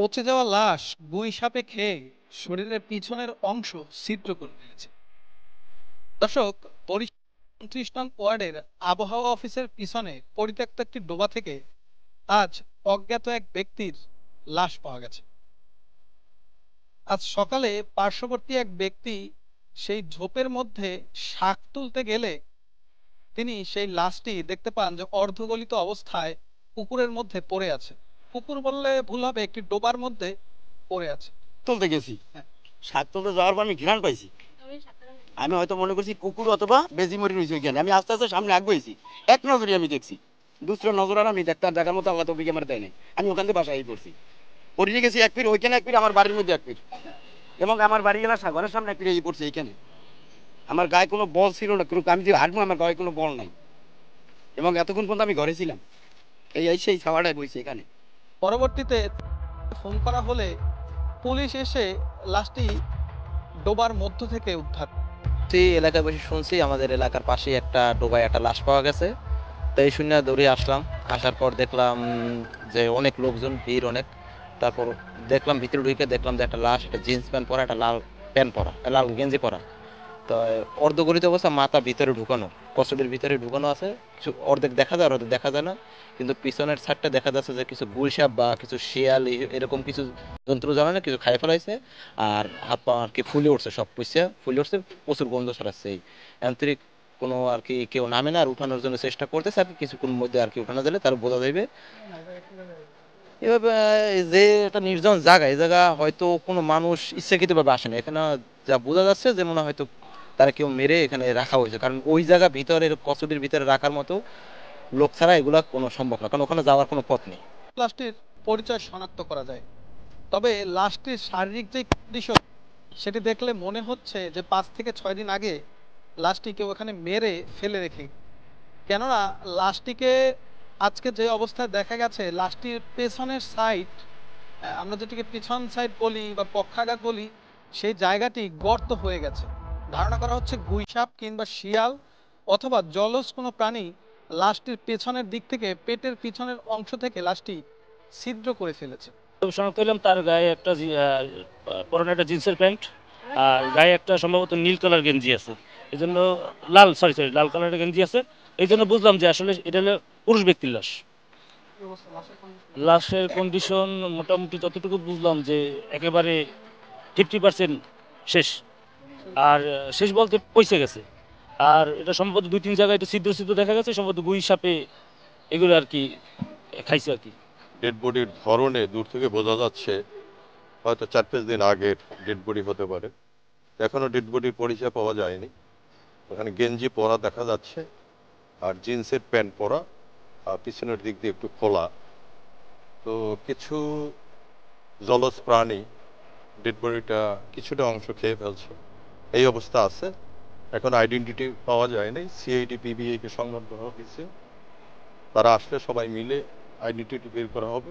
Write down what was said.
পচে যাওয়া লাশ গুই সাপে খেয়ে শরীরের পিছনের অংশ ছিদ্র করে ফেলেছে। দর্শক, বরিশাল ২৯ নং ওয়ার্ডের আবহাওয়া অফিসের পিছনে পরিত্যক্ত একটি ডোবা থেকে আজ অজ্ঞাত এক ব্যক্তির লাশ পাওয়া গেছে। আজ সকালে পার্শ্ববর্তী এক ব্যক্তি সেই ঝোপের মধ্যে শাক তুলতে গেলে তিনি সেই লাশটি দেখতে পান যে অর্ধগলিত অবস্থায় পুকুরের মধ্যে পড়ে আছে। পুকুর বললে ভুল হবে, একটি ডোবার মধ্যে পড়ে আছে। তুলতে গেছি, শাক তুলতে যাওয়ার পর আমি ঘ্রাণ পাইছি। আমি হয়তো মনে করছি কুকুর অথবা বেজিমরি রয়েছে ওইখানে। আমি আস্তে আস্তে সামনে আগুয়েছি, এক নজরে আমি দেখছি। দুসরা নজর আর আমি দেখতে দেখার মতো আল্লাহ তৌফিক আমার দেয় নাই। আমি ওখান থেকে বাসায় পড়ছি, পড়িয়ে গেছি এক ফির ওইখানে, এক ফির আমার বাড়ির মধ্যে এক ফির, এবং আমার বাড়ি এলাকা সাগরের সামনে এক ফির এই পড়ছে এইখানে। আমার গায়ে কোনো বল ছিল না, কোনো আমি যে হাঁটবো আমার গায়ে কোনো বল নাই, এবং এতক্ষণ পর্যন্ত আমি ঘরে ছিলাম। এই সেই ছাওয়াটায় বইছে এখানে। পরবর্তীতে ফোন করা হলে পুলিশ এসে লাশটি ডোবার মধ্য থেকে উদ্ধার। এলাকায় বসে শুনছি আমাদের এলাকার পাশেই একটা ডোবায় একটা লাশ পাওয়া গেছে। তো এই শূন্য দৌড়ে আসলাম। আসার পর দেখলাম যে অনেক লোকজন, ভিড় অনেক। তারপর দেখলাম ভিতরে ঢুকে দেখলাম যে একটা লাশ, একটা জিন্স প্যান্ট পরা, একটা লাল প্যান্ট পরা, লাল গেঞ্জি পরা। তো অর্ধগলিত অবস্থা, মাথা ভিতরে ঢুকানো, কষ্টদের ভিতরে ঢুকানো আছে। কিছু অর্ধেক দেখা যায় আর অর্ধেক দেখা যায় না। কিন্তু পিছনের সাইডটা দেখা যাচ্ছে যে কিছু গুলসাপ বা কিছু শিয়াল এরকম কিছু জন্তু জানে না, কিছু খাই ফেলাইছে। আর হাত পা আর কি ফুলে উঠছে, সব পুষছে ফুলে উঠছে, প্রচুর গন্ধ ছড়াচ্ছে। এই আন্তরিক কোনো আর কি কেউ নামে না, আর উঠানোর জন্য চেষ্টা করতেছে আর কি। কিছুক্ষণ মধ্যে আর কি উঠানো দিলে তার বোঝা যাবে। এভাবে যে একটা নির্জন জায়গা, এই জায়গা হয়তো কোনো মানুষ ইচ্ছাকৃতভাবে আসে না এখানে। যা বোঝা যাচ্ছে যে মনে হয় হয়তো তারা কেউ মেরে এখানে রাখা হয়েছে, কারণ ওই জায়গা ভিতরে কচুরির ভিতরে রাখার মতো লোক ছাড়া এগুলা কোনো সম্ভব না, কারণ ওখানে যাওয়ার কোনো পথ নেই। লাশটির পরিচয় শনাক্ত করা যায়, তবে লাশটির শারীরিক যে কন্ডিশন সেটি দেখলে মনে হচ্ছে যে ৫ থেকে ৬ দিন আগে লাশটি কেউ এখানে মেরে ফেলে রেখে। কেননা লাশটিকে আজকে যে অবস্থায় দেখা গেছে, লাশটির পেছনের সাইড, আমরা যেটিকে পিছন সাইড বলি বা পক্ষাঘাত বলি, সেই জায়গাটি গর্ত হয়ে গেছে। ধারণা করা হচ্ছে গুইসাপ কিংবা শিয়াল অথবা জলজ কোনো প্রাণী লাশটির পেছনের দিক থেকে, পেটের পিছনের অংশ থেকে লাশটি ছিদ্র করে ফেলেছে। শনাক্ত করলাম তার গায়ে একটা পরনে একটা জিন্সের প্যান্ট, আর গায়ে একটা সম্ভবত নীল কালার গেঞ্জি আছে। এই জন্য লাল কালারের গেঞ্জি আছে। এই জন্য বুঝলাম যে আসলে এটা হলো পুরুষ ব্যক্তির লাশ। লাশের কন্ডিশন মোটামুটি যতটুকু বুঝলাম যে একেবারে 50% শেষ। আর শেষ বলতে পয়সে গেছে। আর এটা সম্ভবত ২-৩ জায়গায় একটু ছিদ্র ছিদ্র দেখা গেছে, সম্ভবত গুই সাপে এগুলো আর কি খাইছে আর কি। ডেড বডির ধরনে দূর থেকে বোঝা যাচ্ছে হয়তো ৪-৫ দিন আগের ডেড বডি হতে পারে। এখনো ডেড বডির পরিচয় পাওয়া যায়নি। ওখানে গেঞ্জি পরা দেখা যাচ্ছে, আর জিন্সের প্যান্ট পরা, আর পিছনের দিক দিয়ে একটু খোলা। তো কিছু জলজ প্রাণী ডেড বডিটা কিছুটা অংশ খেয়ে ফেলছে, এই অবস্থা আছে। এখন আইডেন্টিটি পাওয়া যায়নি। সিআইডি পিবিআই কে সংবাদ দেওয়া হয়েছে, তারা আসলে সবাই মিলে আইডেন্টিটি বের করা হবে।